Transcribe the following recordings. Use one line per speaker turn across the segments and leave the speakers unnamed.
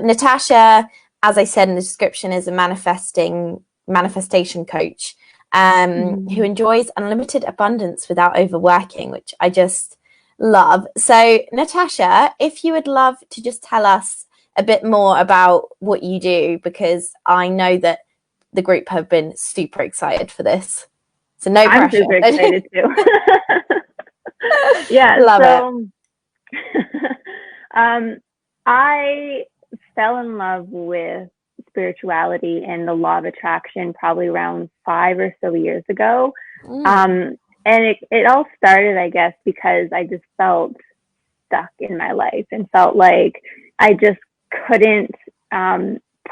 Natasha, as I said in the description, is a manifestation coach who enjoys unlimited abundance without overworking, which I just love. So, Natasha, if you would love to just tell us a bit more about what you do, because I know that the group have been super excited for this. So no
I'm
pressure.
super excited too. Yeah,
Love it.
so I fell in love with spirituality and the law of attraction probably around 5 or so years ago. And it all started, I guess, because I just felt stuck in my life and felt like I just couldn't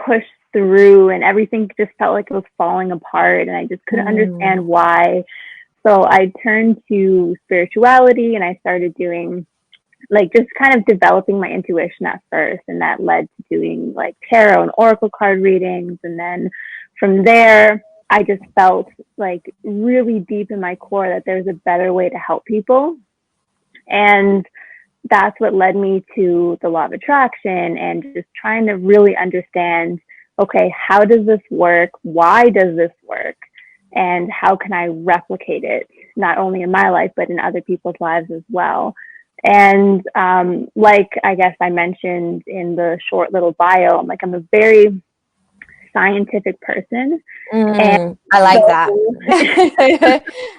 push through, and everything just felt like it was falling apart, and I just couldn't understand why. So I turned to spirituality and I started doing like just kind of developing my intuition at first, and that led to doing like tarot and oracle card readings. And then from there I just felt like really deep in my core that there's a better way to help people, and that's what led me to the law of attraction and just trying to really understand, okay, how does this work, why does this work, and how can I replicate it not only in my life but in other people's lives as well. And like I guess I mentioned in the short little bio, I'm a very scientific person. And
I like
so,
that.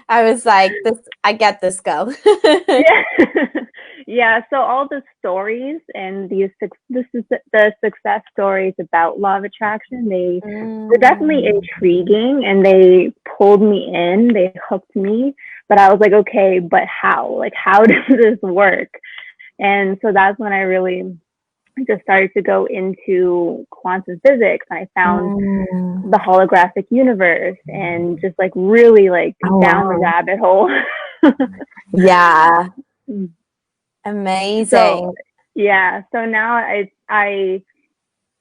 I was like, this, I get this, girl.
yeah, yeah. So all the stories and this is the success stories about law of attraction. They were definitely intriguing, and they pulled me in. They hooked me. But I was like, okay, but how? Like, how does this work? And so that's when I really just started to go into quantum physics. I found the holographic universe and just like really like down the rabbit hole.
Yeah. Amazing.
So yeah, so now I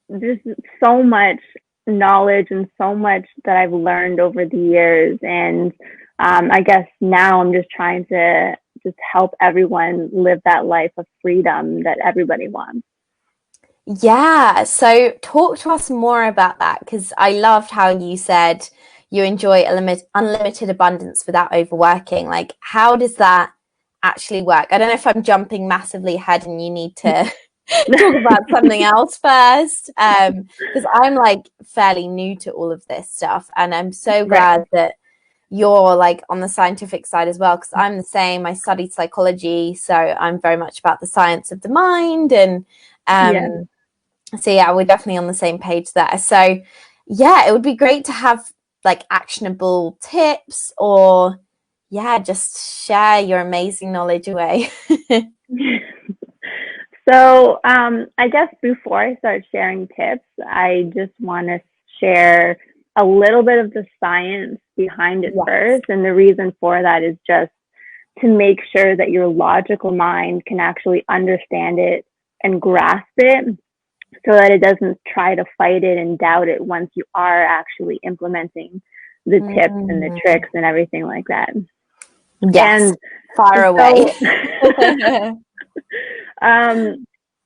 there's so much knowledge and so much that I've learned over the years, and I guess now I'm just trying to just help everyone live that life of freedom that everybody wants.
Yeah. So talk to us more about that, because I loved how you said you enjoy unlimited abundance without overworking. Like, how does that actually work? I don't know if I'm jumping massively ahead and you need to talk about something else first. Because I'm like fairly new to all of this stuff, and I'm so glad that you're like on the scientific side as well, because I'm the same. I studied psychology, so I'm very much about the science of the mind. And so yeah, we're definitely on the same page there. So yeah, it would be great to have like actionable tips, or yeah, just share your amazing knowledge away.
So I guess before I start sharing tips, I just want to share a little bit of the science behind it first. And the reason for that is just to make sure that your logical mind can actually understand it and grasp it, so that it doesn't try to fight it and doubt it once you are actually implementing the tips and the tricks and everything like that.
Yes,
and
far away.
So,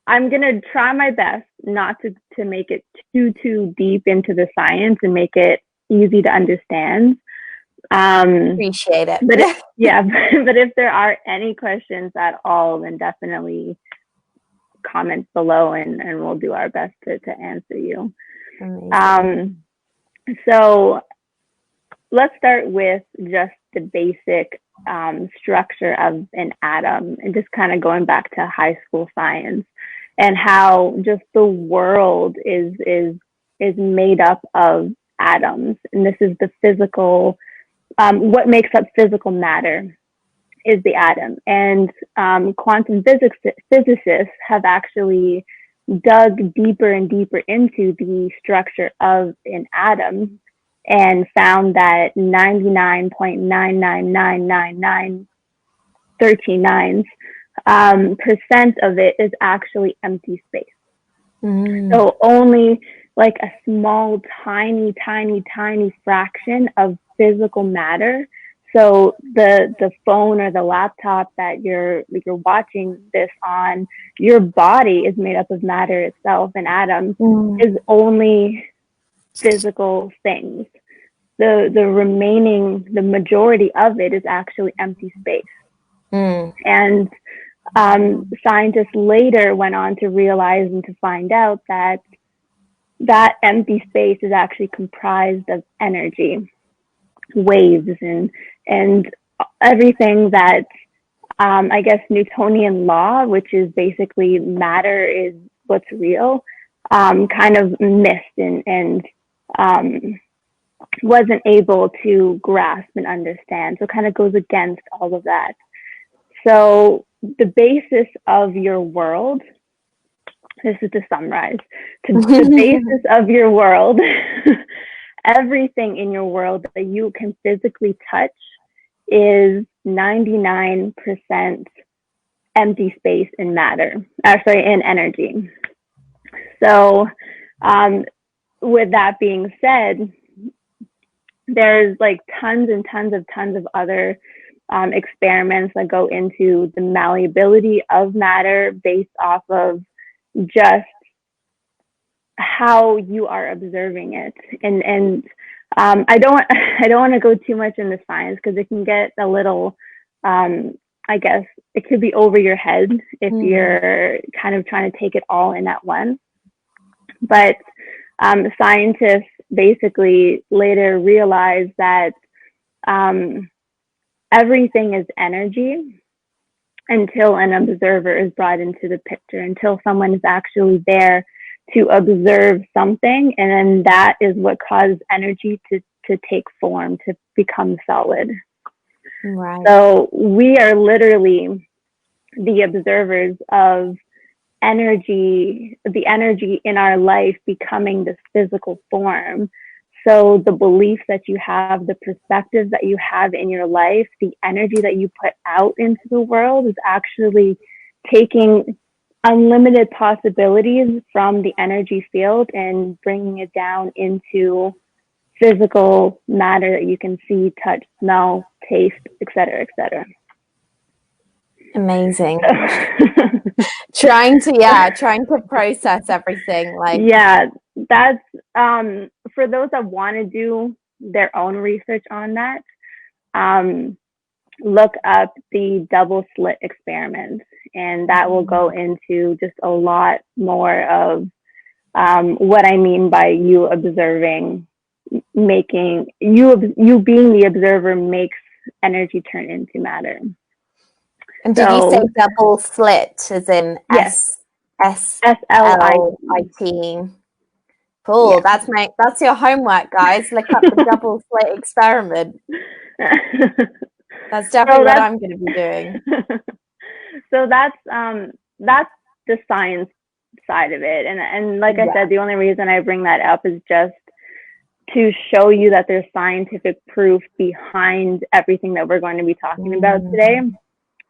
I'm gonna try my best not to make it too deep into the science and make it easy to understand.
Appreciate it.
But yeah, but if there are any questions at all, then definitely comment below, and we'll do our best to answer you. So let's start with just the basic structure of an atom, and just kind of going back to high school science, and how just the world is made up of atoms. And this is the physical, what makes up physical matter is the atom. And quantum physicists have actually dug deeper and deeper into the structure of an atom, and found that 99.99999 percent of it is actually empty space. So only like a small, tiny fraction of physical matter So the phone or the laptop that you're watching this on, your body is made up of matter itself, and atoms is only physical things. The majority of it is actually empty space. And scientists later went on to realize and to find out that that empty space is actually comprised of energy, waves, and everything that I guess Newtonian law, which is basically matter is what's real, kind of missed and wasn't able to grasp and understand. So it kind of goes against all of that. So the basis of your world, this is to summarize, the basis of your world, everything in your world that you can physically touch is 99% empty space in matter, in energy. So with that being said, there's like tons of other experiments that go into the malleability of matter based off of just how you are observing it. And I don't want to go too much into science because it can get a little, I guess it could be over your head if you're kind of trying to take it all in at once. But scientists basically later realized that everything is energy until an observer is brought into the picture, until someone is actually there to observe something, and then that is what causes energy to take form, to become solid.
Right.
So we are literally the observers of energy, the energy in our life becoming this physical form. So the beliefs that you have, the perspectives that you have in your life, the energy that you put out into the world is actually taking unlimited possibilities from the energy field and bringing it down into physical matter that you can see, touch, smell, taste, etc., etc.
Amazing. trying to process everything. Like,
yeah, that's for those that want to do their own research on that. Look up the double slit experiment, and that will go into just a lot more of what I mean by you observing, making you being the observer makes energy turn into matter.
and did you say double slit as in
yes,
SLIT? Cool.
Yeah.
That's your homework, guys. Look up the double slit experiment. That's definitely what I'm going to be doing.
So that's the science side of it, and like I said, the only reason I bring that up is just to show you that there's scientific proof behind everything that we're going to be talking about today.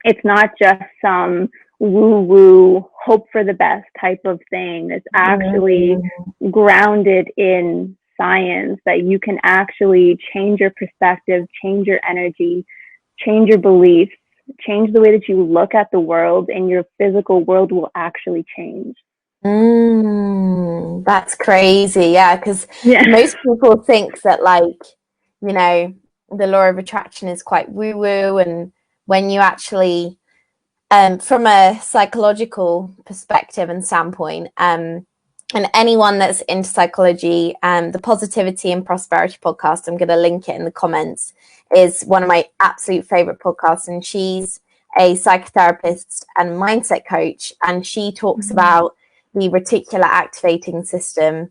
It's not just some woo-woo, hope for the best type of thing. It's actually grounded in science, that you can actually change your perspective, change your energy, change your beliefs, change the way that you look at the world, and your physical world will actually change.
That's crazy. Yeah, because most people think that, like, you know, the law of attraction is quite woo-woo, and when you actually from a psychological perspective and standpoint, and anyone that's into psychology, the Positivity and Prosperity podcast, I'm going to link it in the comments, is one of my absolute favorite podcasts. And she's a psychotherapist and mindset coach. And she talks about the reticular activating system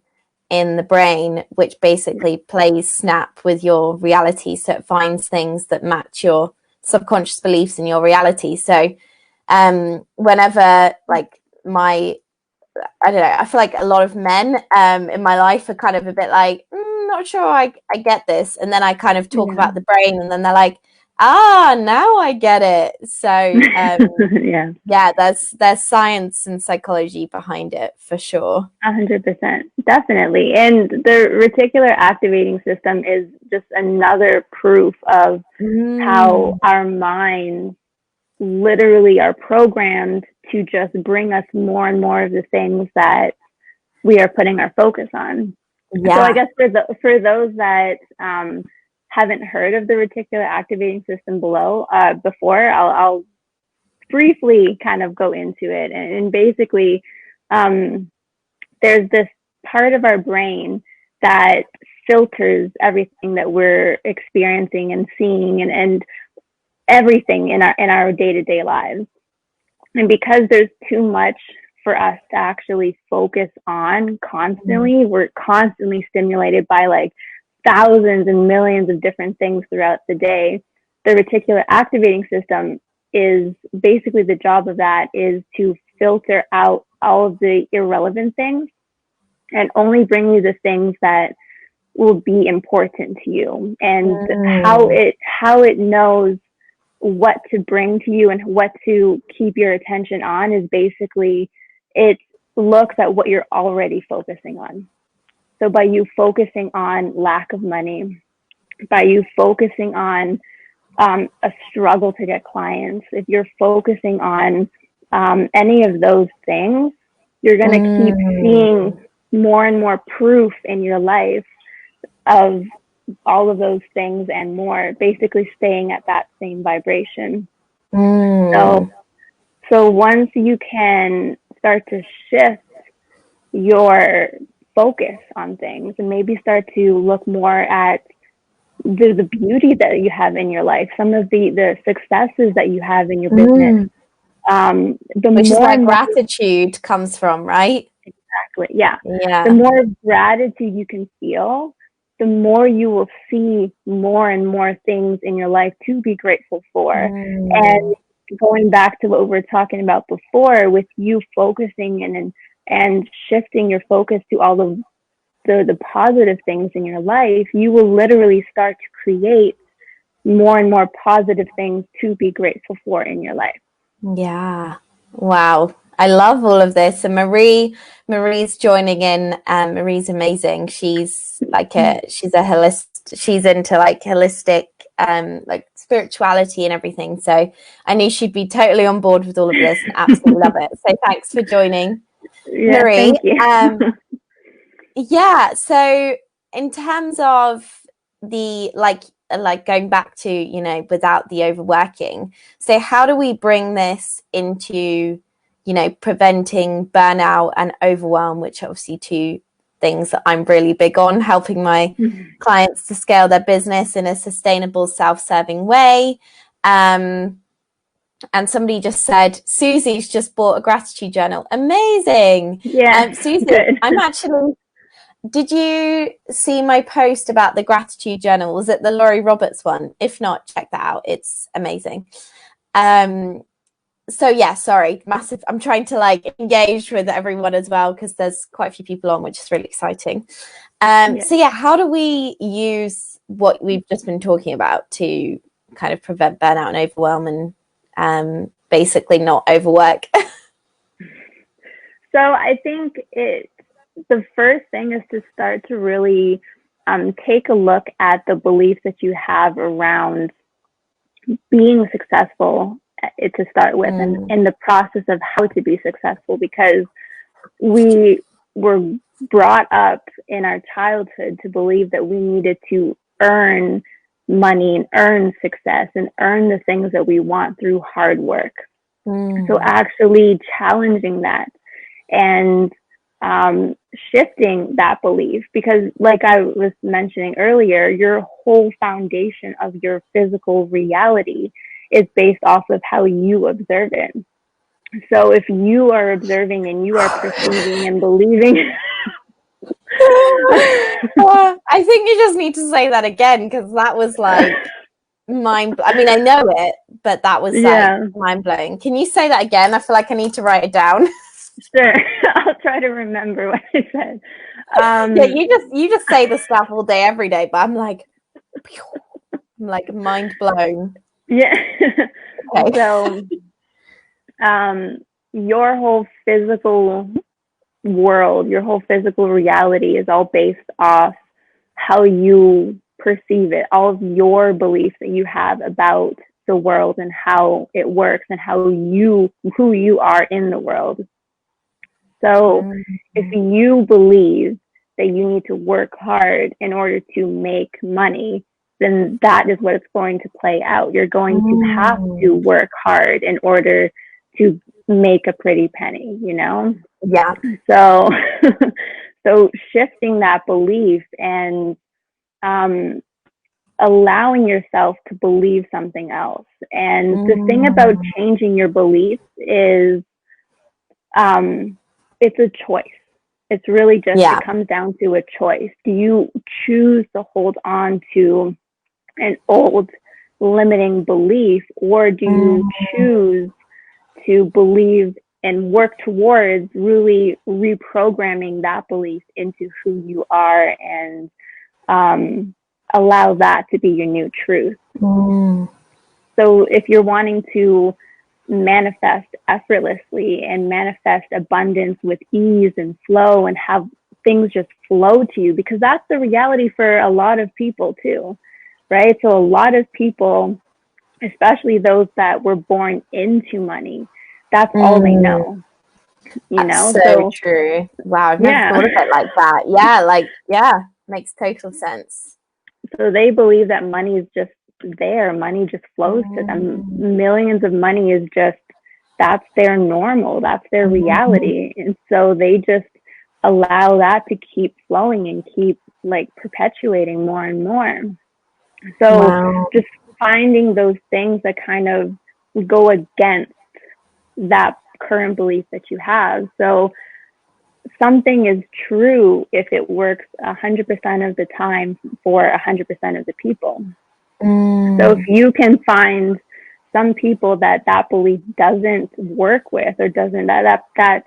in the brain, which basically plays snap with your reality. So it finds things that match your subconscious beliefs in your reality. So whenever, like, I don't know, I feel like a lot of men in my life are kind of a bit like, not sure I get this. And then I kind of talk about the brain, and then they're like, Ah, now I get it. So,
Yeah,
yeah, there's science and psychology behind it for sure.
100%, definitely. And the reticular activating system is just another proof of how
Mm,
our minds literally are programmed to just bring us more and more of the things that we are putting our focus on. So I
yeah.
guess for those that haven't heard of the reticular activating system before, I'll briefly kind of go into it. And basically, um, there's this part of our brain that filters everything that we're experiencing and seeing, and everything in our day-to-day lives. And because there's too much for us to actually focus on
Mm,
constantly, we're constantly stimulated by like thousands and millions of different things throughout the day. The reticular activating system is basically, the job of that is to filter out all of the irrelevant things and only bring you the things that will be important to you. And
mm,
how it knows what to bring to you and what to keep your attention on is basically, it looks at what you're already focusing on. So by you focusing on lack of money, by you focusing on a struggle to get clients, if you're focusing on any of those things, you're going to keep seeing
mm,
more and more proof in your life of all of those things and more, basically staying at that same vibration. So,
mm.
so once you can start to shift your focus on things and maybe start to look more at the beauty that you have in your life, some of the successes that you have in your business,
Mm.
the
Which is
more
where
and more,
gratitude comes from, right?
exactly, yeah, the
Yeah.
more gratitude you can feel, the more you will see more and more things in your life to be grateful for.
Mm,
And going back to what we were talking about before, with you focusing and shifting your focus to all of the positive things in your life, you will literally start to create more and more positive things to be grateful for in your life.
yeah. Wow. I love all of this. And Marie's joining in. Marie's amazing. She's a she's into like holistic, like spirituality and everything. So I knew she'd be totally on board with all of this and absolutely love it. So thanks for joining,
Yeah,
Marie.
thank you.
Yeah, so in terms of the like going back to, without the overworking, so how do we bring this into, preventing burnout and overwhelm, which are obviously two things that I'm really big on, helping my clients to scale their business in a sustainable, self-serving way. Um, and somebody just said, Susie's just bought a gratitude journal. Amazing.
Yes,
Susie,
good.
I'm actually did you see my post about the gratitude journal? Was it the Laurie Roberts one? If not, check that out. It's amazing. Um, so yeah, sorry, massive. I'm trying to like engage with everyone as well because there's quite a few people on, which is really exciting.
Yeah.
So yeah, how do we use what we've just been talking about to kind of prevent burnout and overwhelm and basically not overwork?
So I think the first thing is to start to really take a look at the beliefs that you have around being successful, to start with, and
Mm,
in the process of how to be successful, because we were brought up in our childhood to believe that we needed to earn money and earn success and earn the things that we want through hard work. So
mm,
actually challenging that and um, shifting that belief, because like I was mentioning earlier, your whole foundation of your physical reality is based off of how you observe it. So if you are observing and you are perceiving and believing
I think you just need to say that again because that was like I mean, I know it, but that was like
yeah,
mind blowing. Can you say that again? I feel like I need to write it down.
sure. I'll try to remember what I said.
Yeah,
um
you just say the stuff all day, every day, but I'm like, like mind blown.
Yeah.
Okay.
So, your whole physical world, your whole physical reality is all based off how you perceive it, all of your beliefs that you have about the world and how it works and who you are in the world. So if
Mm.
you believe that you need to work hard in order to make money, then that is what it's going to play out. You're going to have to
Mm.
work hard in order to make a pretty penny, you know?
Yeah.
So, so shifting that belief and um, allowing yourself to believe something else. And the thing about
Mm.
changing your beliefs is um, it's a choice. It's really just, it
Yeah.
comes down to a choice. Do you choose to hold on to an old limiting belief, or do you
Mm.
choose to believe and work towards really reprogramming that belief into who you are and um, allow that to be your new truth?
Mm.
So if you're wanting to manifest effortlessly and manifest abundance with ease and flow and have things just flow to you, because that's the reality for a lot of people too, right? So a lot of people, especially those that were born into money, that's all they
Mm.
know, you
That's
know?
so
So
true. Wow, I've never
yeah.
thought of it like that. Yeah, like yeah, makes total sense.
So they believe that money is just there. Money just flows to them.
Mm.
Millions of money is just, that's their normal. That's their
Mm.
reality. And so they just allow that to keep flowing and keep like perpetuating more and more. So
Wow.
just finding those things that kind of go against that current belief that you have. So something is true if it works 100% of the time for 100% of the people. So if
Mm.
you can find some people that that belief doesn't work with, or doesn't that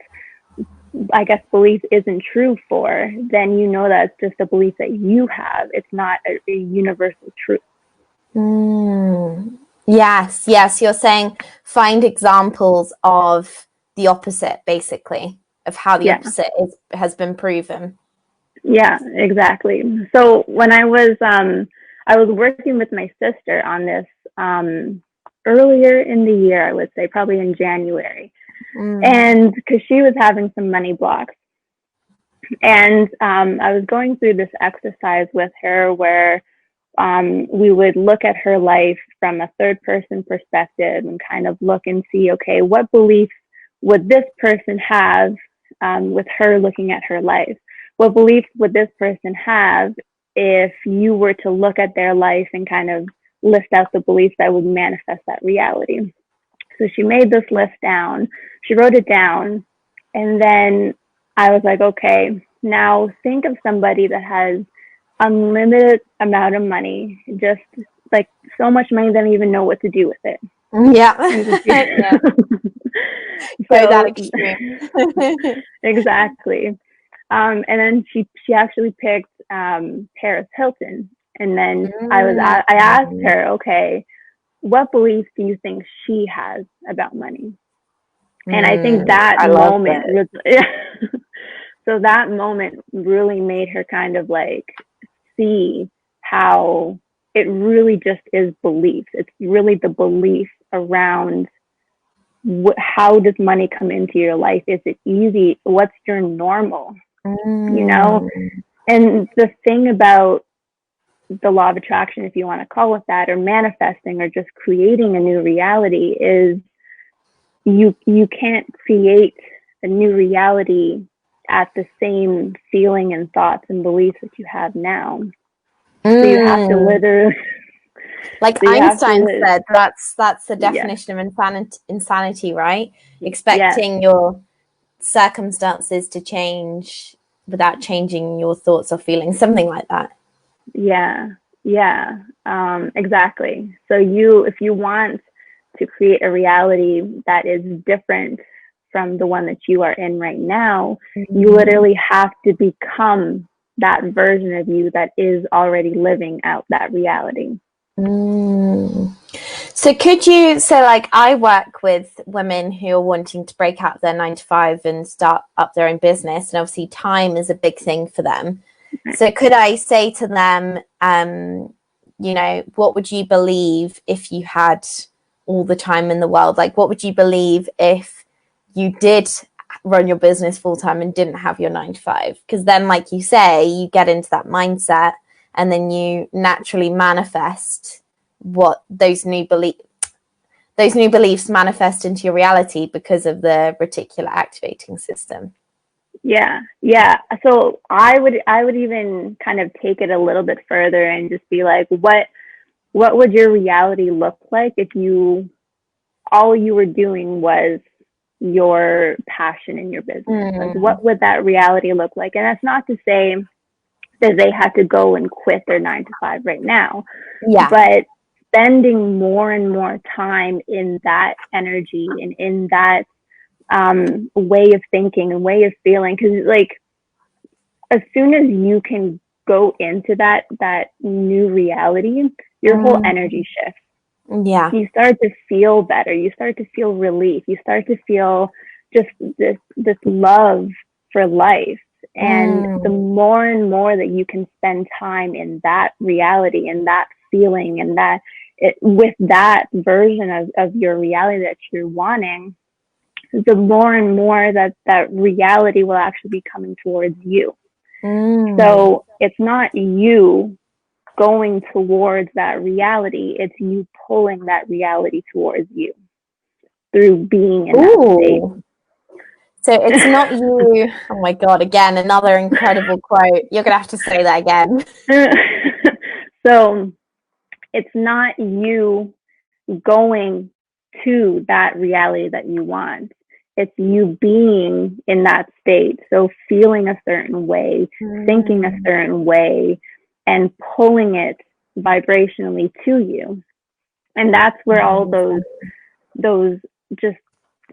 I guess belief isn't true for, then you know that it's just a belief that you have. It's not a universal truth.
Mm. Yes, yes, you're saying find examples of the opposite, basically, of how the
Yeah.
opposite has been proven.
Yeah, exactly. So when I was working with my sister on this um earlier in the year, I would say probably in January.
Mm.
And because she was having some money blocks. And I was going through this exercise with her where we would look at her life from a third person perspective and kind of look and see, okay, what beliefs would this person have with her looking at her life? What beliefs would this person have if you were to look at their life and kind of list out the beliefs that would manifest that reality? So she made this list down, she wrote it down, and then I was like, okay, now think of somebody that has unlimited amount of money, just like so much money they don't even know what to do with it.
Yeah.
And so,
Yeah. Go that
so
extreme.
exactly. And then she actually picked Paris Hilton. And then
Mm.
I asked her, okay, what beliefs do you think she has about money? And I think
Mm.
that
I love
moment
it.
was so that moment really made her kind of like see how it really just is beliefs. It's really the belief around how does money come into your life? Is it easy? What's your normal? You know?
Mm.
And the thing about the law of attraction, if you want to call it that, or manifesting, or just creating a new reality, is you can't create a new reality at the same feeling and thoughts and beliefs that you have now. So you have to
Mm.
literally,
Like
so you have
Einstein
to,
said, that's the
yeah,
definition of insanity, right?
yes,
Expecting your circumstances to change without changing your thoughts or feelings, something like that.
yeah, yeah, exactly. So you, if you want to create a reality that is different from the one that you are in right now, you
Mm.
literally have to become that version of you that is already living out that reality.
Mm. So could you, so like I work with women who are wanting to break out their 9 to 5 and start up their own business, and obviously time is a big thing for them. So could I say to them, what would you believe if you had all the time in the world? Like, what would you believe if you did run your business full time and didn't have your 9 to 5? Because then, like you say, you get into that mindset and then you naturally manifest what those new beliefs manifest into your reality because of the reticular activating system.
Yeah, yeah. So I would even kind of take it a little bit further and just be like, what would your reality look like if you all you were doing was your passion in your business? Like,
Mm.
what would that reality look like? And that's not to say that they have to go and quit their 9 to 5 right now,
Yeah.
but spending more and more time in that energy and in that way of thinking and way of feeling. Because like as soon as you can go into that new reality, your whole
Mm.
energy shifts.
Yeah.
You start to feel better. You start to feel relief. You start to feel just this love for life. And the
Mm.
more and more that you can spend time in that reality and that feeling and that with that version of your reality that you're wanting, the more and more that reality will actually be coming towards you.
Mm.
So it's not you going towards that reality, it's you pulling that reality towards you through being in that state.
Ooh. So it's not you. Oh my God, again, another incredible quote. You're gonna have to say that again.
So it's not you going to that reality that you want. It's you being in that state. So feeling a certain way, thinking a
Mm.
certain way, and pulling it vibrationally to you. And that's where all those just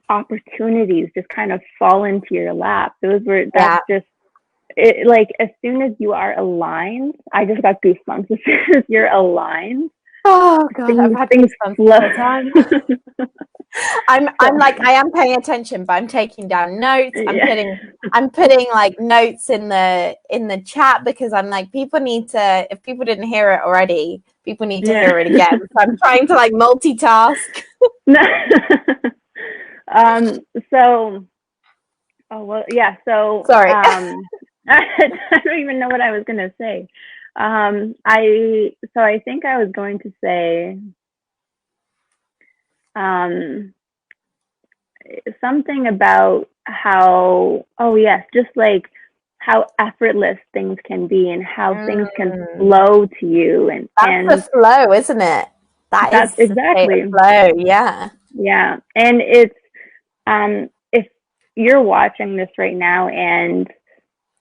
opportunities just kind of fall into your lap. That's
Yeah.
just it, like as soon as you are aligned, I just got goosebumps. As soon as you're aligned,
Oh God, I've had
things
goosebumps the
flow.
whole time. I'm
So
like I am paying attention, but I'm taking down notes.
yeah,
I'm putting like notes in the chat because I'm like people need to, if people didn't hear it already, people need to
yeah.
hear it again. So I'm trying to like multitask.
um. So oh well, yeah. So
Sorry.
I don't even know what I was gonna say. I think I was going to say um something about how, oh yes, just like how effortless things can be and how things can
Mm,
flow to you,
that's the
and
flow, isn't it? That
that's
is the state of
exactly,
flow. Yeah.
yeah. And it's if you're watching this right now and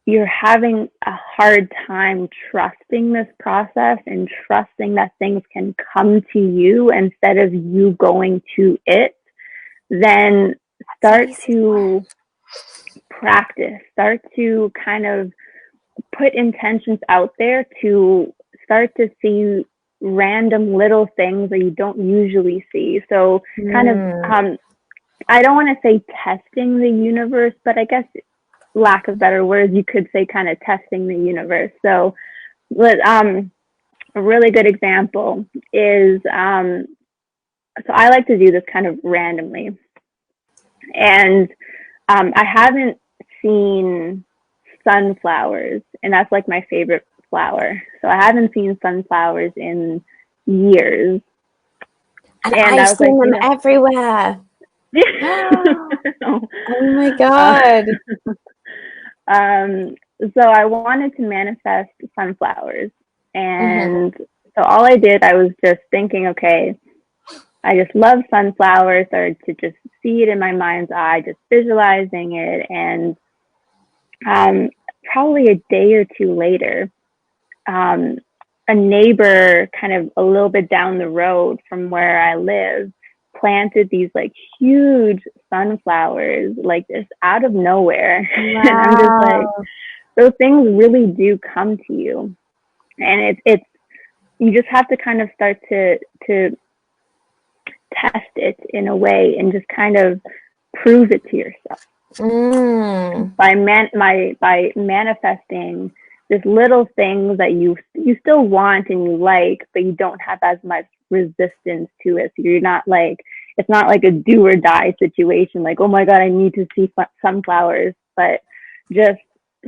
you're having a hard time trusting this process and trusting that things can come to you instead of you going to it, then
So
start
easy.
to practice, start to kind of put intentions out there to start to see random little things that you don't usually see. So, kind of,
Mm,
I don't want to say testing the universe, but I guess, lack of better words, you could say kind of testing the universe. So, a really good example is so I like to do this kind of randomly. And I haven't seen sunflowers, and that's like my favorite flower. So I haven't seen sunflowers in years.
and
And
I've
I was like,
seen them everywhere. Oh my
uh,
God.
so I wanted to manifest sunflowers.
Mm-hmm.
And so all I did, I was just thinking, okay, I just love sunflowers, started to just see it in my mind's eye, just visualizing it. And probably a day or two later, um, a neighbor kind of a little bit down the road from where I live planted these like huge sunflowers, like just out of nowhere. And I'm just like,
Wow.
those things really do come to you. And it's you just have to kind of start to test it in a way and just kind of prove it to yourself by manifesting just little things that you still want and you like, but you don't have as much resistance to it. So you're not like, it's not like a do or die situation, like, oh my God, I need to see sunflowers, but just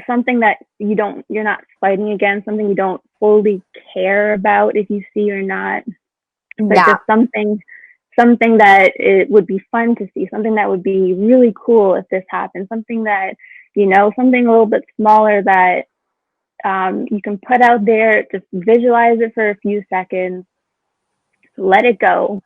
something that you're not fighting against, something you don't fully care about if you see or not, but
Yeah.
just something that it would be fun to see, something that would be really cool if this happened, something that, something a little bit smaller that you can put out there, just visualize it for a few seconds, let it go,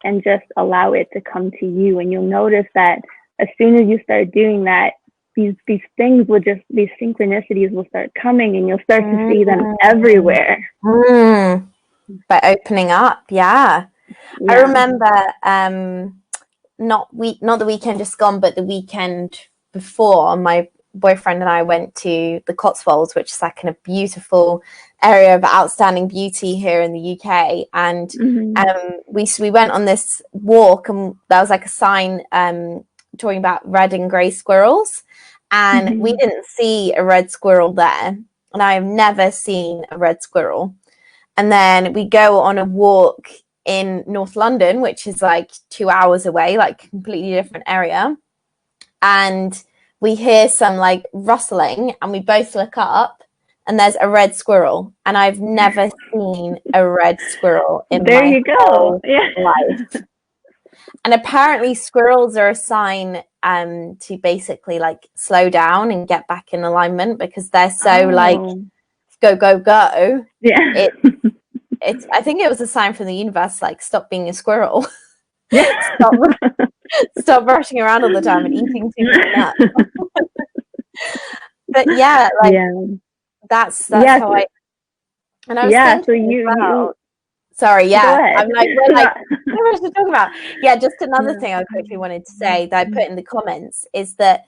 and just allow it to come to you. And you'll notice that as soon as you start doing that, these things will just, these synchronicities will start coming, and you'll start to see them everywhere.
By opening up, yeah. I remember not the weekend just gone, but the weekend before, my boyfriend and I went to the Cotswolds, which is like kind of beautiful area of outstanding beauty here in the UK. And we went on this walk, and there was like a sign talking about red and grey squirrels. And we didn't see a red squirrel there. And I have never seen a red squirrel. And then we go on a walk in North London, which is like 2 hours away, like completely different area. And we hear some like rustling, and we both look up, and there's a red squirrel. And I've never seen a red squirrel in
there
my
you go.
whole life. And apparently squirrels are a sign to basically like slow down and get back in alignment, because they're so like go, go, go.
Yeah.
It's I think it was a sign from the universe, like, stop being a squirrel.
Yeah.
stop rushing around all the time and eating too many nuts. But yeah, like that's how I, and I was thinking
so
as well.
you
Sorry,
go
yeah.
ahead.
I'm like, we're like, what to talk about? Yeah, just another thing I quickly wanted to say that I put in the comments is that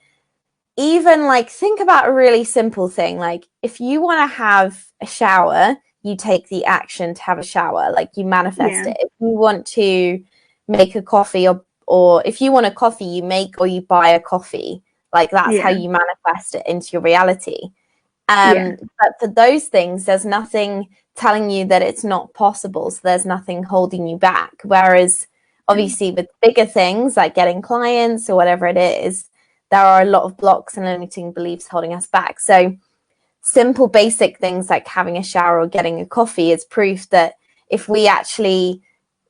even like, think about a really simple thing. Like, if you want to have a shower, you take the action to have a shower, like you manifest it. If you want to make a coffee, or if you want a coffee, you make or you buy a coffee. Like, that's how you manifest it into your reality. But for those things, there's nothing telling you that it's not possible. So there's nothing holding you back. Whereas obviously with bigger things like getting clients or whatever it is, there are a lot of blocks and limiting beliefs holding us back. So simple, basic things like having a shower or getting a coffee is proof that if we actually,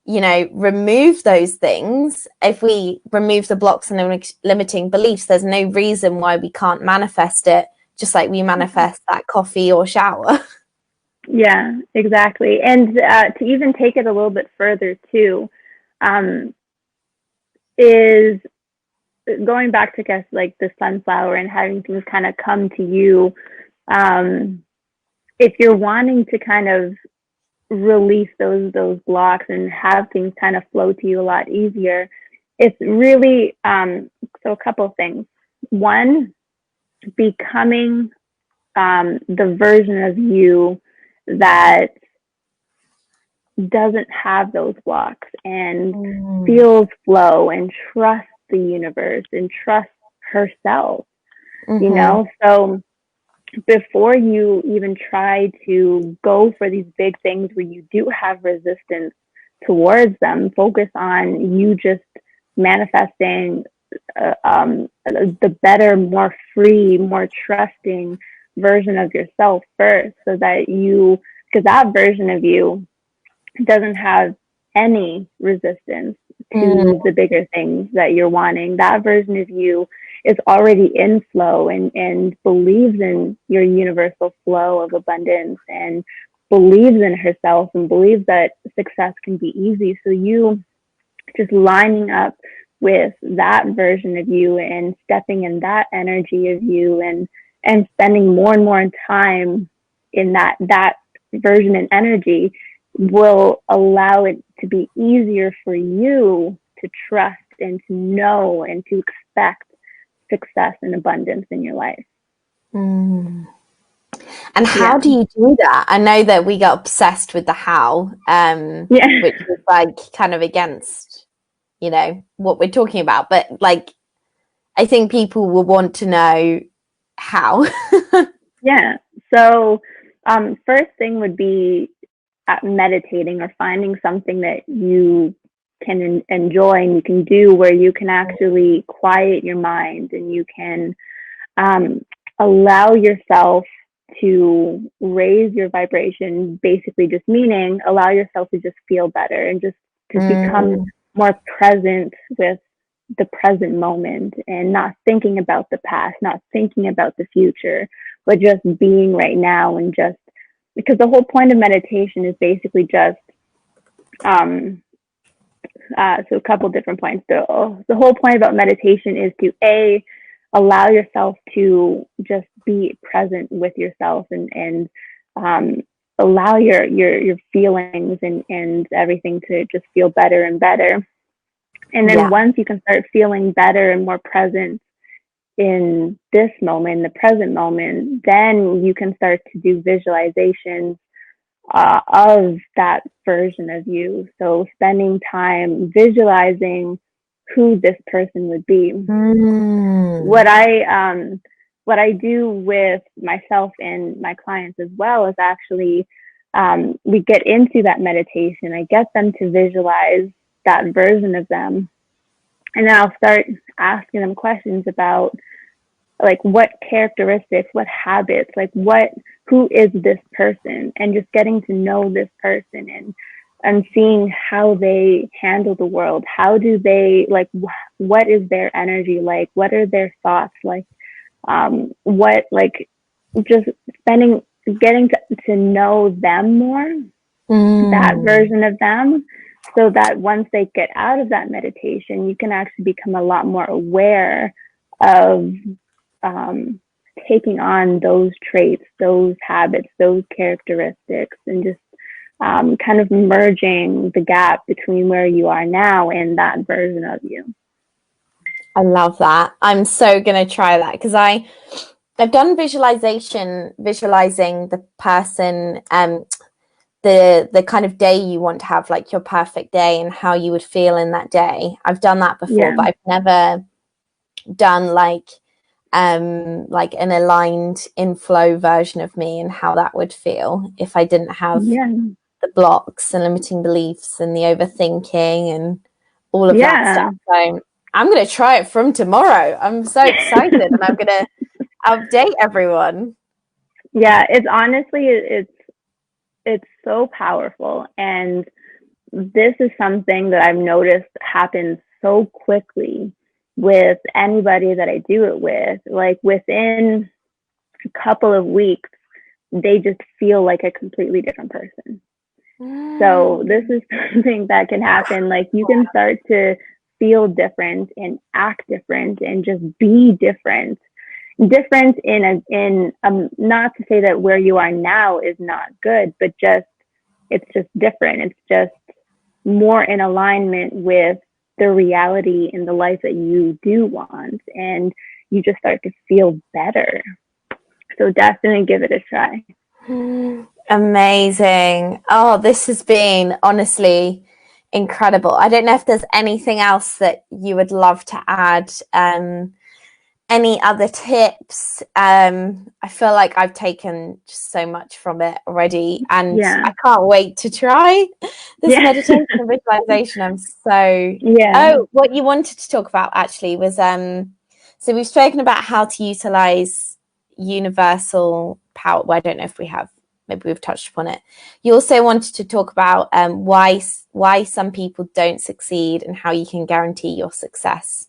remove those things, if we remove the blocks and limiting beliefs, there's no reason why we can't manifest it, just like we manifest that coffee or shower.
Yeah, exactly. And to even take it a little bit further too, is going back to, guess, like the sunflower and having things kind of come to you. If you're wanting to kind of release those blocks and have things kind of flow to you a lot easier, it's really so a couple of things. One, becoming the version of you that doesn't have those blocks and feels flow and trusts the universe and trusts herself, so before you even try to go for these big things where you do have resistance towards them, focus on you just manifesting the better, more free, more trusting version of yourself first, so that because that version of you doesn't have any resistance to the bigger things that you're wanting. That version of you is already in flow and believes in your universal flow of abundance and believes in herself and believes that success can be easy. So you just lining up with that version of you and stepping in that energy of you and spending more and more time in that version and energy will allow it to be easier for you to trust and to know and to expect success and abundance in your life.
And
Yeah.
how do you do that? I know that we got obsessed with the how,
Yeah.
which is like kind of against, what we're talking about. But like, I think people will want to know how.
Yeah. So, first thing would be meditating or finding something that you can enjoy and you can do where you can actually quiet your mind and you can um, allow yourself to raise your vibration, basically just meaning allow yourself to just feel better and just to become
Mm,
more present with the present moment and not thinking about the past, not thinking about the future, but just being right now and just because the whole point of meditation is basically just um, so a couple different points. The whole point about meditation is to allow yourself to just be present with yourself and um, allow your feelings and everything to just feel better and better. And then
yeah.
once you can start feeling better and more present in this moment, the present moment, then you can start to do visualizations of that version of you. So spending time visualizing who this person would be.
Mm,
What I what I do with myself and my clients as well is actually we get into that meditation. I get them to visualize that version of them, and then I'll start asking them questions about like what characteristics, what habits, like what who is this person and just getting to know this person and seeing how they handle the world. How do they like what is their energy like? What are their thoughts like? What like just spending getting to know them more, that
mm.
version of them, so that once they get out of that meditation, you can actually become a lot more aware of um, taking on those traits, those habits, those characteristics, and just kind of merging the gap between where you are now and that version of you.
I love that. I'm so gonna try that because I've done visualizing the person, the kind of day you want to have, like your perfect day and how you would feel in that day. I've done that before,
Yeah,
but I've never done like an aligned in flow version of me and how that would feel if I didn't have
yeah,
the blocks and limiting beliefs and the overthinking and all of that
yeah,
stuff. So I'm going to try it from tomorrow. I'm so excited and I'm going to update everyone.
yeah. It's honestly, it's so powerful, and this is something that I've noticed happens so quickly with anybody that I do it with. Like within a couple of weeks, they just feel like a completely different person. So this
Mm.
is something that can happen. Like you can start to feel different and act different and just be different. Different in not to say that where you are now is not good, but just it's just different. It's just more in alignment with the reality in the life that you do want, and you just start to feel better. So definitely give it a try.
Amazing. Oh, this has been honestly incredible. I don't know if there's anything else that you would love to add. Any other tips? I feel like I've taken just so much from it already, and
Yeah,
I can't wait to try this
yeah,
meditation and visualization. I'm so
yeah,
oh, what you wanted to talk about actually was so we've spoken about how to utilize universal power. Well, I don't know if we have. Maybe we've touched upon it. You also wanted to talk about why some people don't succeed and how you can guarantee your success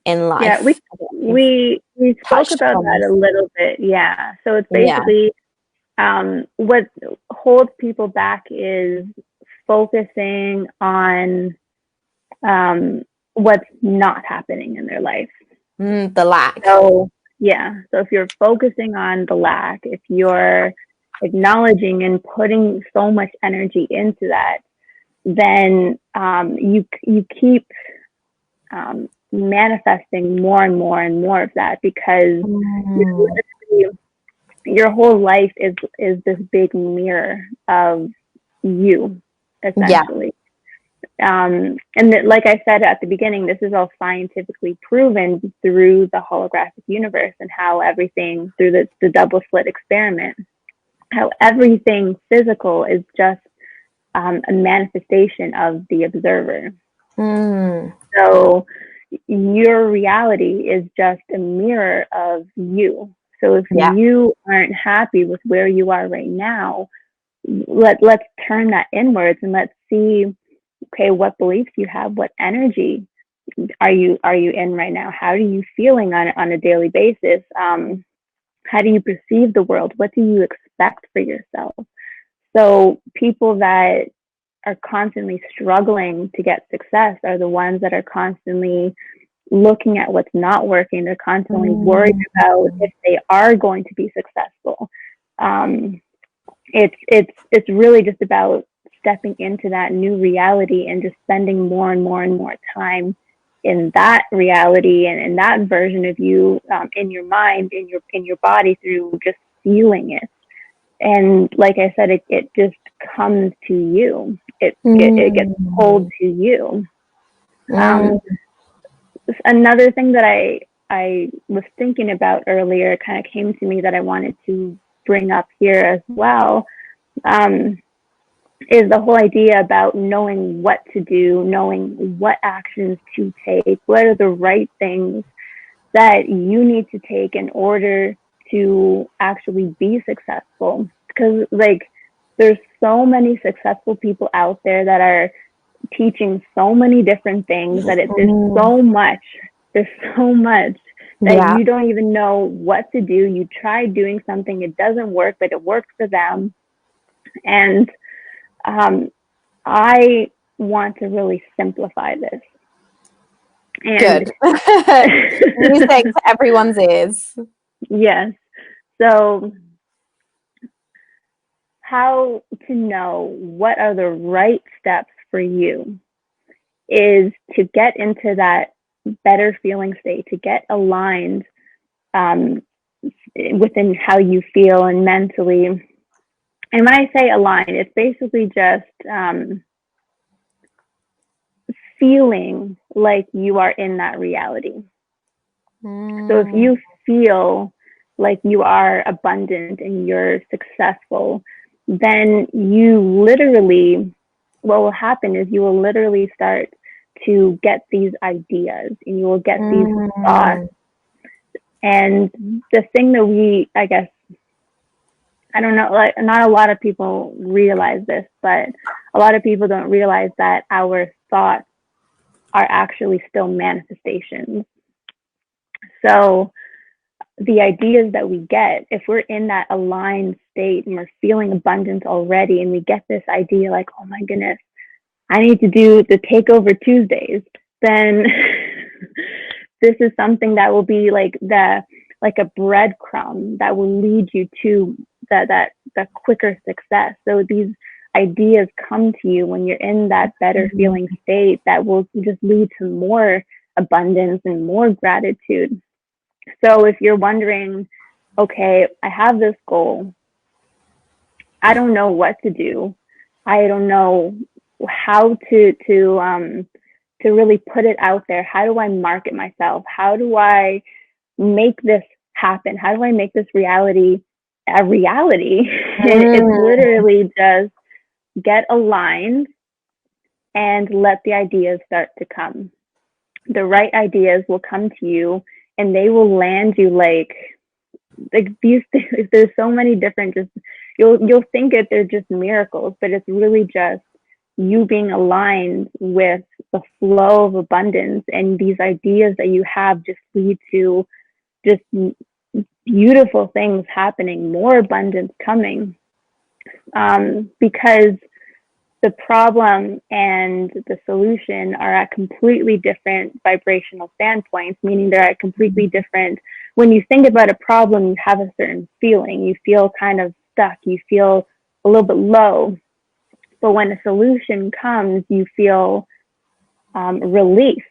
in
yeah. We
life. I don't know if you've
we spoke
touched
about
upon
that
this.
a little bit. Yeah. So it's
Yeah.
basically what holds people back is focusing on what's not happening in their life.
The lack.
So, yeah. So if you're focusing on the lack, if you're acknowledging and putting so much energy into that, then you keep manifesting more and more and more of that because you're
Mm.
literally your whole life is this big mirror of you,
Yeah.
essentially. Like I said at the beginning, this is all scientifically proven through the holographic universe and how everything, through the double slit experiment, how everything physical is just a manifestation of the observer.
Mm.
So your reality is just a mirror of you. So if
Yeah.
you aren't happy with where you are right now, let's turn that inwards and let's see, okay, what beliefs you have, what energy are you in right now? How are you feeling on a daily basis? How do you perceive the world? What do you expect for yourself? So people that are constantly struggling to get success are the ones that are constantly looking at what's not working. They're constantly worried
Mm.
about if they are going to be successful. It's really just about stepping into that new reality and just spending more and more and more time in that reality and in that version of you, in your mind, in your body, through just feeling it. And like I said, it just comes to you. It gets pulled
Mm.
to you.
Mm.
Um, Another thing that I was thinking about earlier, kind of came to me, that I wanted to bring up here as well, um, is the whole idea about knowing what to do, knowing what actions to take, what are the right things that you need to take in order to actually be successful. Because, like, there's so many successful people out there that are teaching so many different things that
Mm.
there's so much that
Yeah.
you don't even know what to do. You try doing something, it doesn't work, but it works for them. And um, I want to really simplify this. And
Good. Music to everyone's ears.
yes, so how to know what are the right steps for you is to get into that better feeling state, to get aligned, um, within how you feel and mentally. And when I say aligned, it's basically just feeling like you are in that reality. So if
Mm.
you feel like you are abundant and you're successful, then you literally, what will happen is you will literally start to get these ideas and you will get these thoughts.
Mm.
And the thing that I guess, I don't know, like, not a lot of people realize this, but a lot of people don't realize that our thoughts are actually still manifestations. So the ideas that we get, if we're in that aligned state and we're feeling abundance already, and we get this idea like, oh my goodness, I need to do the takeover Tuesdays, then this is something that will be like a breadcrumb that will lead you to that quicker success. So these ideas come to you when you're in that better feeling state, that will just lead to more abundance and more gratitude. So if you're wondering, okay, I have this goal, I don't know what to do, I don't know how to really put it out there. How do I market myself? How do I make this happen? How do I make this reality a reality? And it's
Mm.
literally just get aligned and let the ideas start to come. The right ideas will come to you and they will land you like these things. There's so many different, just you'll think that they're just miracles, but it's really just you being aligned with the flow of abundance, and these ideas that you have just lead to just beautiful things happening, more abundance coming, because the problem and the solution are at completely different vibrational standpoints, meaning they're at completely different. When you think about a problem, you have a certain feeling. You feel kind of stuck. You feel a little bit low. But when a solution comes, you feel relief.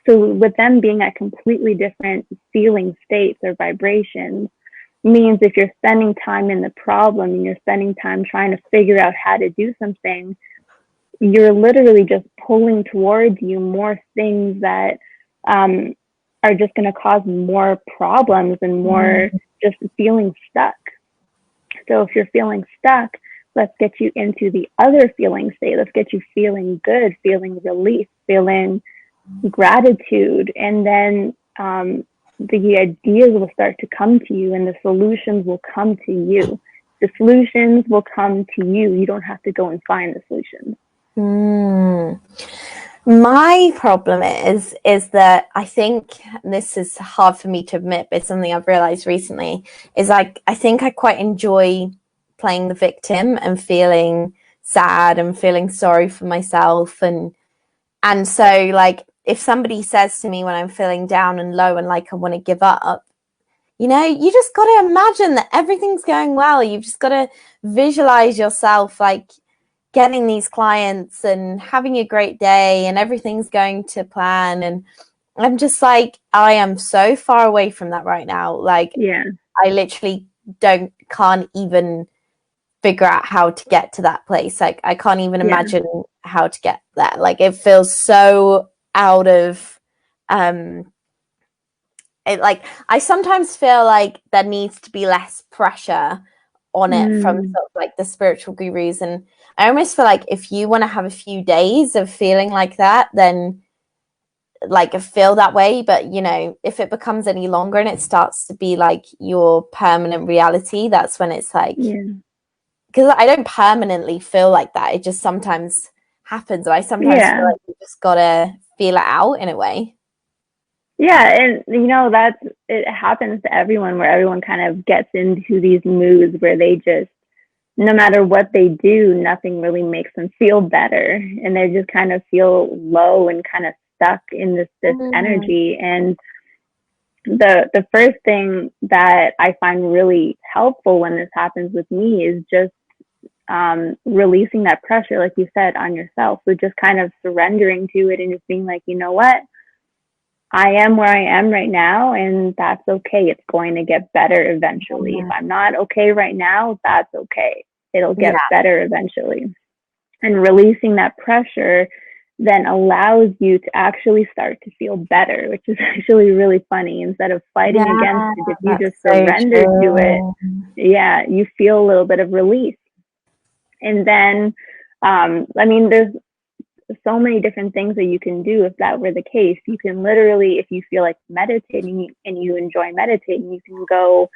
So with them being at completely different feeling states or vibrations, means if you're spending time in the problem and you're spending time trying to figure out how to do something, you're literally just pulling towards you more things that are just going to cause more problems and more just feeling stuck. So if you're feeling stuck, let's get you into the other feeling state. Let's get you feeling good, feeling relief, feeling gratitude. And then the ideas will start to come to you and the solutions will come to you. The solutions will come to you. You don't have to go and find the solutions.
My problem is that I think this is hard for me to admit, but it's something I've realized recently, is like I think I quite enjoy playing the victim and feeling sad and feeling sorry for myself, and so like if somebody says to me when I'm feeling down and low and like I want to give up, you just got to imagine that everything's going well. You've just got to visualize yourself like getting these clients and having a great day and everything's going to plan. And I'm just like, I am so far away from that right now. Like,
yeah,
I literally can't even figure out how to get to that place. Like, I can't even imagine how to get there. Like, it feels so out of, like, I sometimes feel like there needs to be less pressure on it from sort of like the spiritual gurus. And I almost feel like if you want to have a few days of feeling like that, then like feel that way. But if it becomes any longer and it starts to be like your permanent reality, that's when it's like, because I don't permanently feel like that. It just sometimes happens. And I sometimes feel like you just gotta feel it out in a way.
Yeah, and it happens to everyone, where everyone kind of gets into these moods where they just, no matter what they do, nothing really makes them feel better, and they just kind of feel low and kind of stuck in this energy. And the first thing that I find really helpful when this happens with me is just releasing that pressure, like you said, on yourself. So just kind of surrendering to it and just being like, you know what? I am where I am right now, and that's okay. It's going to get better eventually. If I'm not okay right now, that's okay. It'll get better eventually. And releasing that pressure then allows you to actually start to feel better, which is actually really funny. Instead of fighting against it, if you just surrender to it, you feel a little bit of relief. And then, there's so many different things that you can do. If that were the case, you can literally, if you feel like meditating and you enjoy meditating, you can go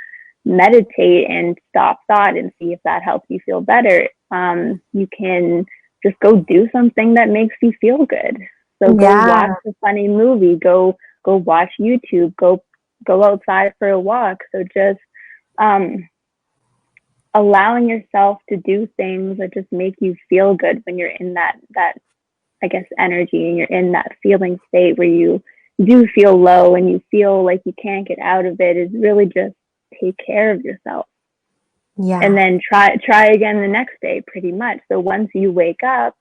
meditate and stop thought and see if that helps you feel better. You can just go do something that makes you feel good. So go watch a funny movie, go watch YouTube, go outside for a walk. So just allowing yourself to do things that just make you feel good when you're in that I guess energy, and you're in that feeling state where you do feel low and you feel like you can't get out of it, is really just take care of yourself. And then try again the next day, pretty much. So once you wake up,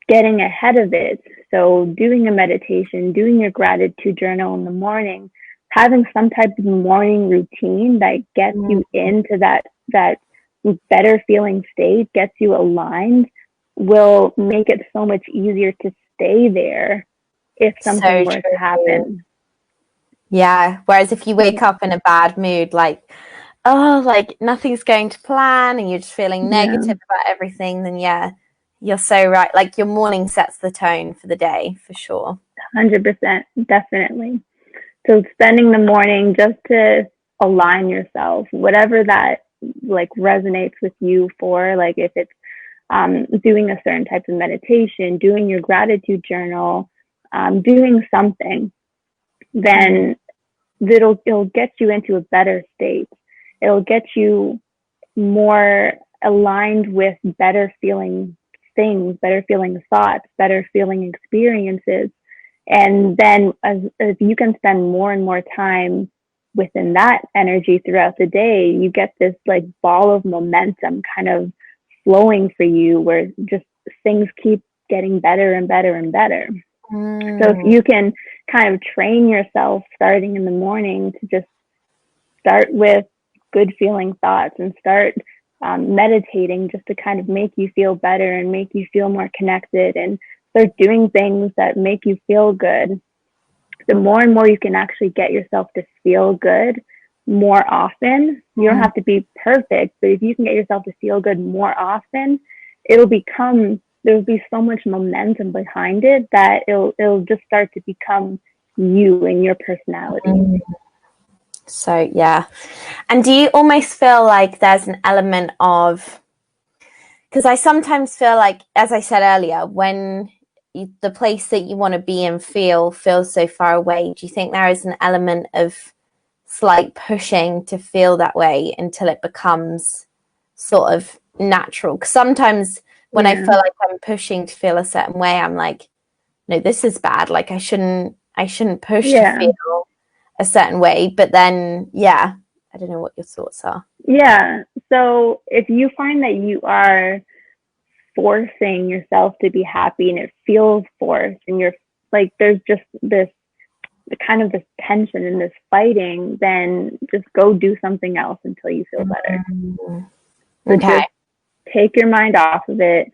getting ahead of it. So doing a meditation, doing your gratitude journal in the morning, having some type of morning routine that gets you into that better feeling state, gets you aligned, will make it so much easier to stay there if something were to happen.
Yeah. Whereas if you wake up in a bad mood, like, oh, like nothing's going to plan and you're just feeling negative about everything, then you're so right. Like your morning sets the tone for the day, for sure.
100%, definitely. So spending the morning just to align yourself, whatever that like resonates with you for, like if it's doing a certain type of meditation, doing your gratitude journal, doing something, then it'll get you into a better state. It'll get you more aligned with better feeling things, better feeling thoughts, better feeling experiences. And then as you can spend more and more time within that energy throughout the day, you get this like ball of momentum kind of flowing for you, where just things keep getting better and better and better. So if you can kind of train yourself starting in the morning to just start with good feeling thoughts and start meditating just to kind of make you feel better and make you feel more connected, and start doing things that make you feel good, the more and more you can actually get yourself to feel good more often. You don't have to be perfect, but if you can get yourself to feel good more often, it'll become, there'll be so much momentum behind it that it'll just start to become you and your personality.
So yeah. And do you almost feel like there's an element of, because I sometimes feel like, as I said earlier, when the place that you want to be and feels so far away, do you think there is an element of slight pushing to feel that way until it becomes sort of natural? Because sometimes when I feel like I'm pushing to feel a certain way, I'm like, no, this is bad. Like I shouldn't push to feel a certain way. But then, yeah, I don't know what your thoughts are.
Yeah. So if you find that you are forcing yourself to be happy and it feels forced, and you're like, there's just this kind of this tension and this fighting, then just go do something else until you feel better. So just take your mind off of it.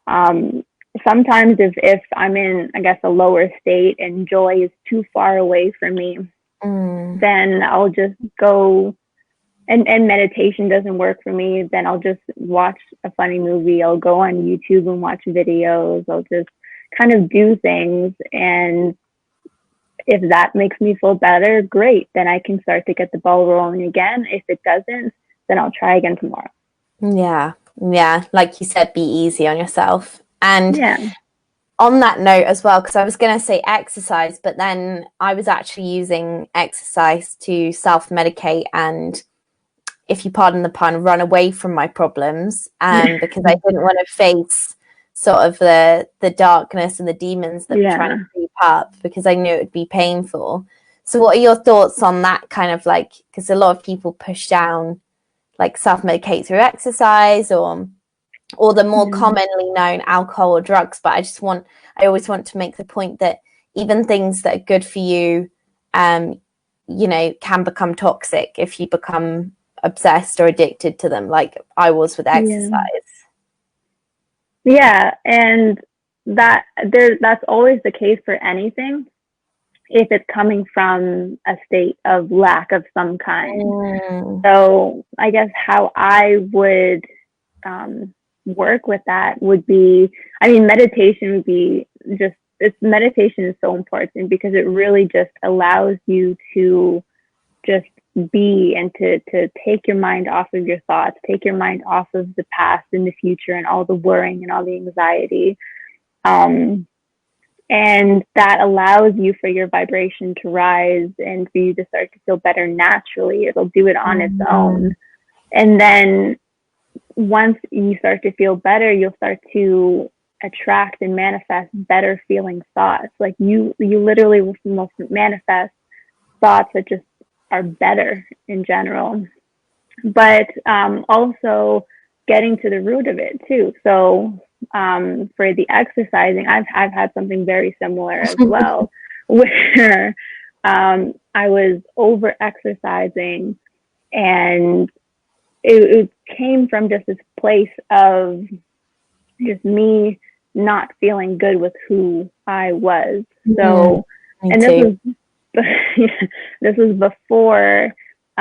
Sometimes if I'm in, I guess, a lower state and joy is too far away from me, then I'll just go, and meditation doesn't work for me, then I'll just watch a funny movie. I'll go on YouTube and watch videos. I'll just kind of do things. And if that makes me feel better, great. Then I can start to get the ball rolling again. If it doesn't, then I'll try again tomorrow.
Yeah. Yeah. Like you said, be easy on yourself. And on that note as well, because I was going to say exercise, but then I was actually using exercise to self-medicate and, if you pardon the pun, run away from my problems, because I didn't want to face sort of the darkness and the demons that were trying to creep up, because I knew it would be painful. So what are your thoughts on that kind of, like, because a lot of people push down like self-medicate through exercise or the more commonly known alcohol or drugs, but I always want to make the point that even things that are good for you, you know, can become toxic if you become obsessed or addicted to them, like I was with exercise.
Yeah, and that's always the case for anything, if it's coming from a state of lack of some kind. So I guess how I would work with that would be, I mean, meditation would be just, meditation is so important because it really just allows you to just be, and to take your mind off of your thoughts, take your mind off of the past and the future and all the worrying and all the anxiety. And that allows you for your vibration to rise and for you to start to feel better naturally. It'll do it on its own. And then once you start to feel better, you'll start to attract and manifest better feeling thoughts. Like you literally will manifest thoughts that just are better in general. But also getting to the root of it too. So for the exercising, I've had something very similar as well, where I was over exercising, and it came from just this place of just me not feeling good with who I was. So, and this was before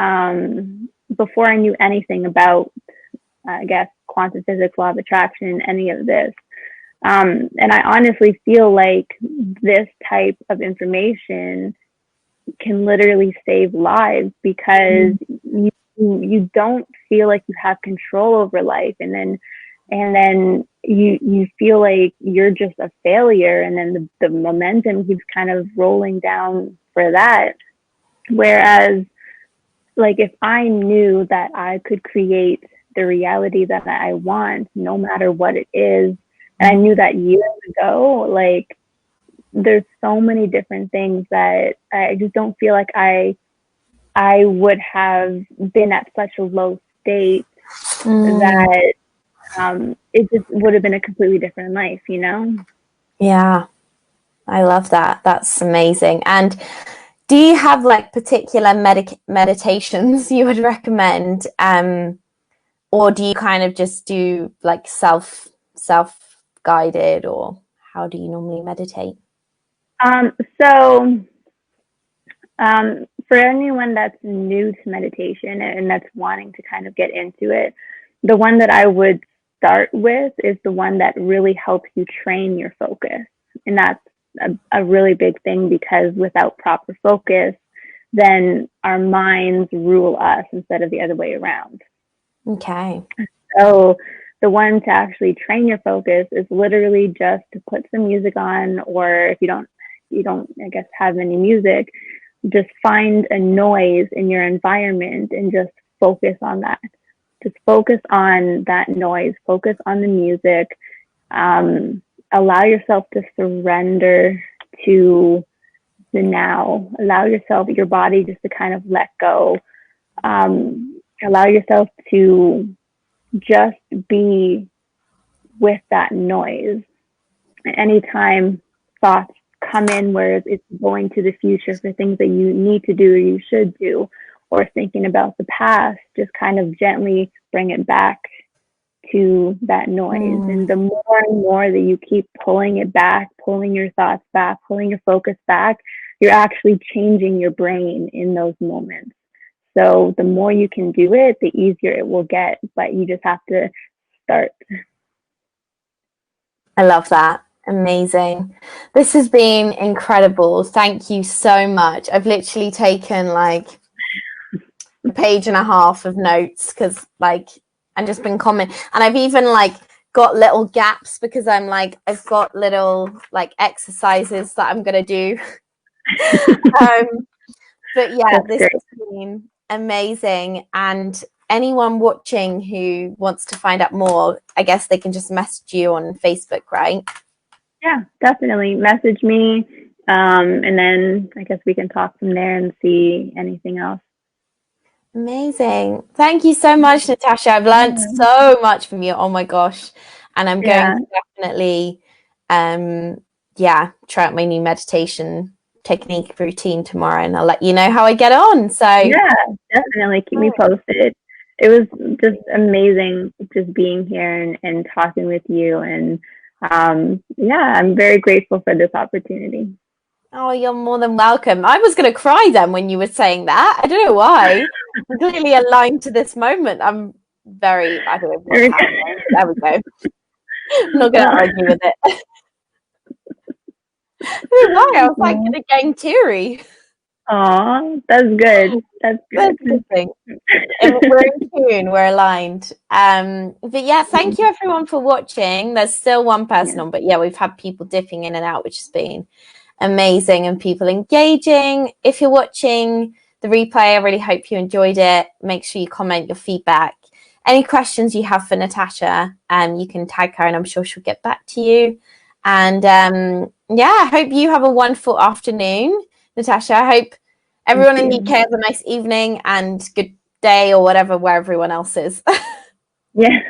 I knew anything about, I guess, quantum physics, law of attraction, any of this. And I honestly feel like this type of information can literally save lives, because you don't feel like you have control over life, and then you feel like you're just a failure, and then the momentum keeps kind of rolling down for that. Whereas, like, if I knew that I could create the reality that I want, no matter what it is, and I knew that years ago, like, there's so many different things that I just don't feel like I would have been at such a low state that it just would have been a completely different life, you know?
Yeah, I love that. That's amazing. And Do you have like particular meditations you would recommend? Or do you kind of just do like self guided, or how do you normally meditate?
So for anyone that's new to meditation and that's wanting to kind of get into it, the one that I would start with is the one that really helps you train your focus. And that's a really big thing, because without proper focus, then our minds rule us instead of the other way around.
Okay.
So the one to actually train your focus is literally just to put some music on, or if you don't, I guess, have any music, just find a noise in your environment and just focus on that. Just focus on that noise, focus on the music. Allow yourself to surrender to the now. Allow yourself, your body, just to kind of let go. Allow yourself to just be with that noise. Anytime thoughts come in where it's going to the future for things that you need to do or you should do, or thinking about the past, just kind of gently bring it back to that noise. And the more and more that you keep pulling it back, pulling your thoughts back, pulling your focus back, you're actually changing your brain in those moments. So the more you can do it, the easier it will get, but you just have to start.
I love that. Amazing. This has been incredible. Thank you so much. I've literally taken like a page and a half of notes, because like I've just been commenting, and I've even like got little gaps because I'm like, I've got little like exercises that I'm gonna do. But yeah,
That's
this
great.
has been amazing. And anyone watching who wants to find out more, I guess they can just message you on Facebook, right?
Yeah, definitely. Message me. And then I guess we can talk from there and see anything else.
Amazing. Thank you so much, Natasha. I've learned
Yeah.
so much from you. Oh my gosh. And I'm going
Yeah.
to definitely yeah, try out my new meditation technique routine tomorrow, and I'll let you know how I get on. So
Yeah, definitely keep me posted. It was just amazing just being here and talking with you. And yeah, I'm very grateful for this opportunity.
oh, you're more than welcome. I was going to cry then when you were saying that. I don't know why. I'm clearly aligned to this moment. I don't know what's happening. There we go. I'm not going to argue with it. I don't know why. I was like getting teary.
Aw, that's good. That's
That's a
good.
good thing. We're in tune, we're aligned. But yeah, thank you everyone for watching. There's still one person
Yeah.
on, but yeah, we've had people dipping in and out, which has been amazing, and people engaging. If you're watching the replay, I really hope you enjoyed it. Make sure you comment your feedback. Any questions you have for Natasha, you can tag her and I'm sure she'll get back to you. And yeah, I hope you have a wonderful afternoon, Natasha. I hope everyone in the UK has a nice evening and good day or whatever, where everyone else is.
Yeah.